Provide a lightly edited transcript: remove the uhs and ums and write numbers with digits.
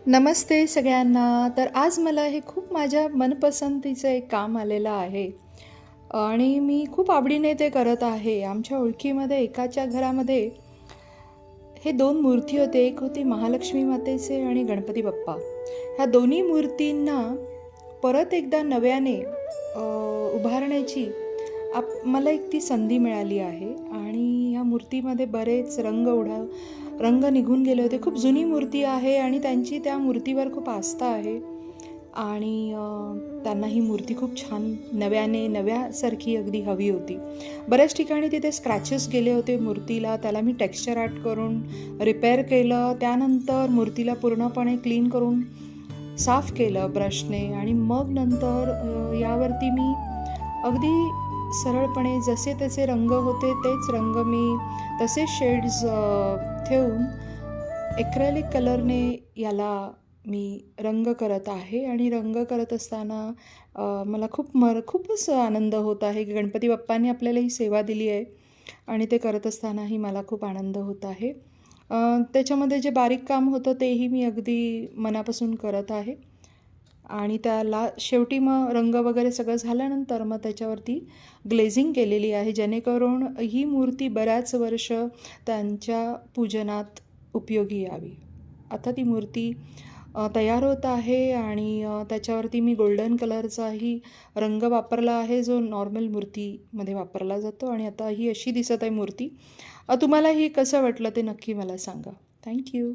नमस्ते सगळ्यांना. तर आज मला हे खूप माझ्या मनपसंतीचं एक काम आलेलं आहे आणि मी खूप आवडीने ते करत आहे. आमच्या ओळखीमध्ये एकाच्या घरामध्ये हे 2 मूर्ती होते. एक होती महालक्ष्मी मातेचे आणि गणपती बाप्पा. ह्या दोन्ही मूर्तींना परत एकदा नव्याने उभारण्याची मला एक ती संधी मिळाली आहे आणि ह्या मूर्तीमध्ये बरेच रंग निघून गेले होते. खूप जुनी मूर्ती आहे आणि त्यांची त्या मूर्तीवर खूप आस्था आहे आणि त्यांना ही मूर्ती खूप छान नव्यासारखी अगदी हवी होती. बऱ्याच ठिकाणी तिथे स्क्रॅचेस गेले होते मूर्तीला. त्याला मी टेक्स्चर आर्ट करून रिपेअर केलं. त्यानंतर मूर्तीला पूर्णपणे क्लीन करून साफ केलं ब्रशने आणि मग नंतर यावरती मी अगदी सरळपणे जसे त्याचे रंग होते तेच रंग मी तसेच शेड्स ठेवून एक्रेलिक कलरने याला मी रंग करत आहे आणि रंग करत असताना मला खूपच आनंद होत आहे की गणपती बाप्पांनी आपल्याला ही सेवा दिली आहे आणि ते करत असतानाही मला खूप आनंद होत आहे. त्याच्यामध्ये जे बारीक काम होतं तेही मी अगदी मनापासून करत आहे आणि त्याला शेवटी मग रंग वगैरे सगळं झाल्यानंतर मग त्याच्यावरती ग्लेझिंग केलेली आहे जेणेकरून ही मूर्ती बऱ्याच वर्ष त्यांच्या पूजनात उपयोगी यावी. आता ती मूर्ती तयार होत आहे आणि त्याच्यावरती मी गोल्डन कलरचाही रंग वापरला आहे जो नॉर्मल मूर्तीमध्ये वापरला जातो आणि आता ही अशी दिसत आहे मूर्ती. तुम्हाला ही कसं वाटलं ते नक्की मला सांगा. थँक्यू.